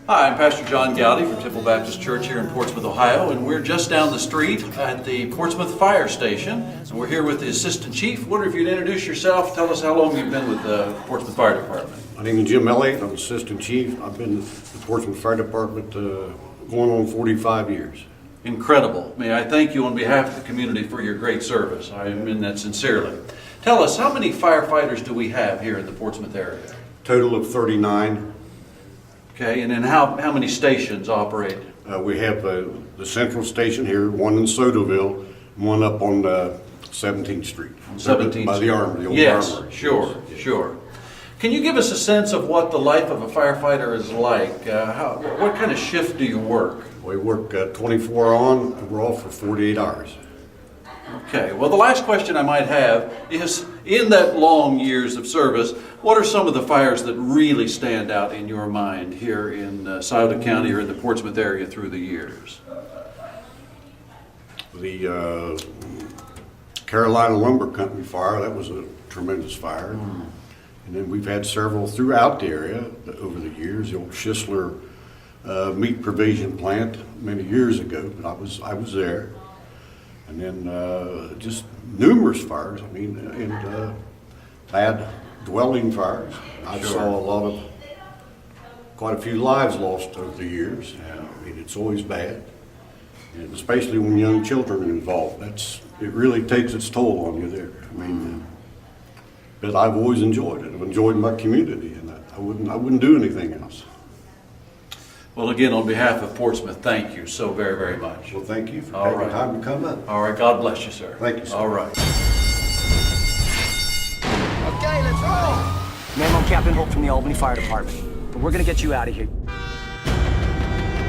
Hi, I'm Pastor John Gowdy from Temple Baptist Church here in Portsmouth, Ohio, and we're just down the street at the Portsmouth Fire Station, and we're here with the Assistant Chief. Wonder if you'd introduce yourself, tell us how long you've been with the Portsmouth Fire Department. My name is Jim Elliott. I'm Assistant Chief. I've been with the Portsmouth Fire Department going on 45 years. Incredible. May I thank you on behalf of the community for your great service. I mean that sincerely. Tell us, how many firefighters do we have here in the Portsmouth area? Total of 39. Okay, and then how many stations operate? We have the central station here, one in Sodaville, one up on 17th Street. 17th by the Armory, the old Yes, Armory. sure. Can you give us a sense of what the life of a firefighter is like? What kind of shift do you work? We work 24 on, and we're off for 48 hours. Okay, well, the last question I might have is, in that long years of service, what are some of the fires that really stand out in your mind here in Scioto County or in the Portsmouth area through the years? The Carolina Lumber Company fire, that was a tremendous fire. And then we've had several throughout the area over the years. The old Schisler meat provision plant many years ago, but I was there. And then just numerous fires, I mean, and bad dwelling fires. I saw quite a few lives lost over the years. I mean, it's always bad, and especially when young children are involved. It really takes its toll on you there. I mean, but I've always enjoyed it. I've enjoyed my community, and I wouldn't do anything else. Well, again, on behalf of Portsmouth, thank you so very, very much. Well, thank you for taking time to come up. All right, God bless you, sir. Thank you, sir. All right. Okay, let's roll! Man, I'm Captain Hope from the Albany Fire Department, but we're gonna get you out of here.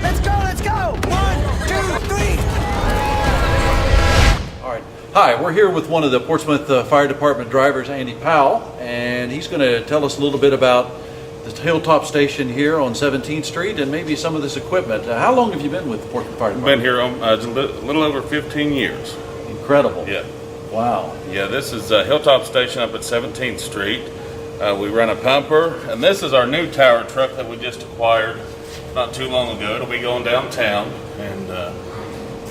Let's go! 1, 2, 3! All right. Hi, we're here with one of the Portsmouth Fire Department drivers, Andy Powell, and he's going to tell us a little bit about the Hilltop Station here on 17th Street and maybe some of this equipment. How long have you been with the Portsmouth Fire Department? Been here a little over 15 years. Incredible. Yeah. Wow. Yeah, this is Hilltop Station up at 17th Street. We run a pumper, and this is our new tower truck that we just acquired not too long ago. It'll be going downtown, and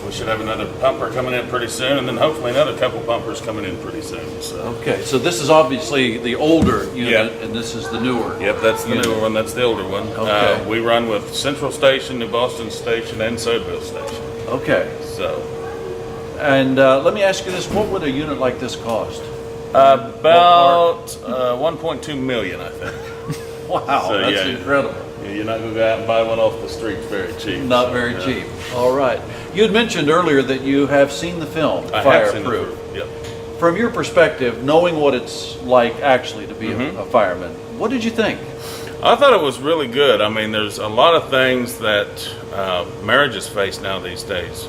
we should have another pumper coming in pretty soon, and then hopefully another couple pumpers coming in pretty soon. So. Okay, so this is obviously the older unit, Yep. and this is the newer. Yep, that's the newer one. That's the older one. Okay. We run with Central Station, New Boston Station, and Sodaville Station. Okay. So And let me ask you this, what would a unit like this cost? about 1.2 million, I think. Wow, So, that's yeah. incredible. Yeah, you're not going to go out and buy one off the street very cheap. Not very cheap. All right. You had mentioned earlier that you have seen the film, I have seen the Fireproof. film. Yep. From your perspective, knowing what it's like actually to be a fireman, what did you think? I thought it was really good. I mean, there's a lot of things that marriages face now these days.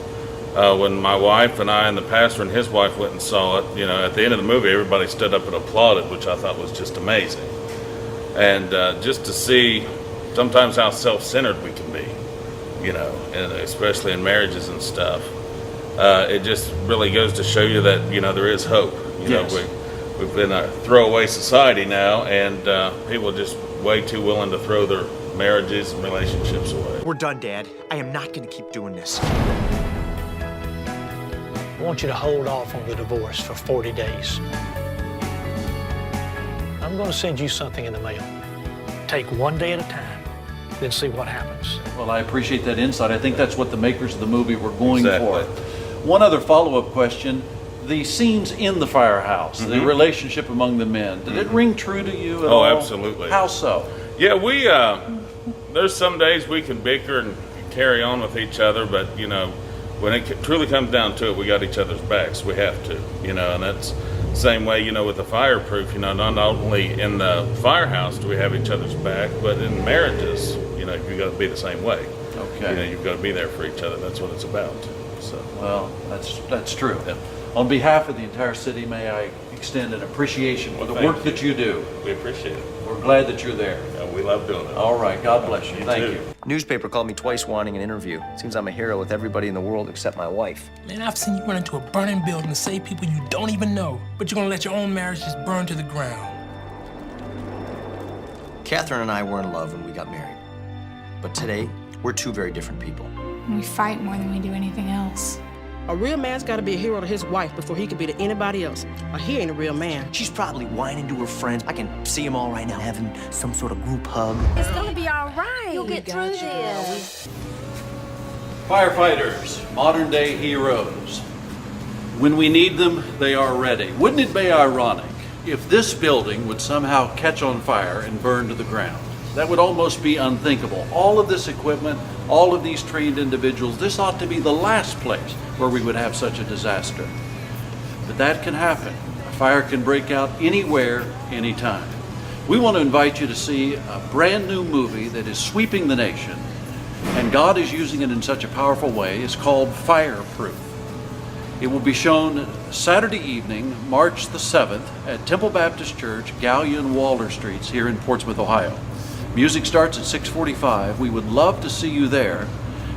When my wife and I and the pastor and his wife went and saw it, at the end of the movie, everybody stood up and applauded, which I thought was just amazing. And just to see sometimes how self-centered we can be, and especially in marriages and stuff, it just really goes to show you that, there is hope. Yes. We've been a throwaway society now, and people are just way too willing to throw their marriages and relationships away. We're done, Dad. I am not going to keep doing this. I want you to hold off on the divorce for 40 days. I'm going to send you something in the mail. Take one day at a time, then see what happens. Well, I appreciate that insight. I think that's what the makers of the movie were going Exactly. for. One other follow-up question. The scenes in the firehouse, the relationship among the men, did it ring true to you at all? Oh, absolutely. How so? Yeah, we there's some days we can bicker and carry on with each other, but when it truly comes down to it, we got each other's backs. We have to, and that's the same way, with the fireproof. Not only in the firehouse do we have each other's back, but in marriages, you got to be the same way. Okay. You've got to be there for each other. That's what it's about. So. Well, that's true. On behalf of the entire city, may I extend an appreciation for the thank work that you do. We appreciate it. We're glad that you're there. We love doing it. All right. God bless you. Thank too. you. Newspaper called me twice wanting an interview. Seems I'm a hero with everybody in the world except my wife. Man, I've seen you run into a burning building and save people you don't even know, but you're gonna let your own marriage just burn to the ground. Catherine and I were in love when we got married. But today, we're two very different people. We fight more than we do anything else. A real man's got to be a hero to his wife before he can be to anybody else. Or he ain't a real man. She's probably whining to her friends. I can see them all right now having some sort of group hug. It's gonna be all right. You'll get through this. Firefighters, modern day heroes. When we need them, they are ready. Wouldn't it be ironic if this building would somehow catch on fire and burn to the ground? That would almost be unthinkable. All of this equipment, all of these trained individuals, this ought to be the last place where we would have such a disaster. But that can happen. A fire can break out anywhere, anytime. We want to invite you to see a brand new movie that is sweeping the nation, and God is using it in such a powerful way. It's called Fireproof. It will be shown Saturday evening, March the 7th, at Temple Baptist Church, Gallia and Waller Streets here in Portsmouth, Ohio. Music starts at 6:45. We would love to see you there,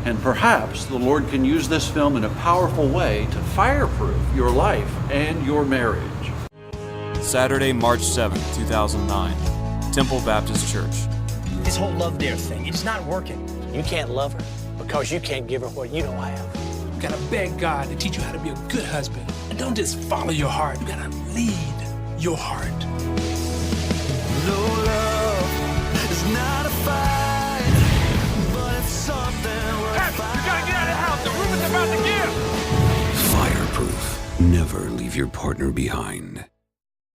and perhaps the Lord can use this film in a powerful way to fireproof your life and your marriage. Saturday, March 7th, 2009, Temple Baptist Church. This whole love dare thing, it's not working. You can't love her because you can't give her what you don't have. You gotta beg God to teach you how to be a good husband. And don't just follow your heart. You gotta lead your heart. No love is not a fight, but it's something worth fighting. You gotta get out of the house. The room is about to give. Fireproof. Never leave your partner behind.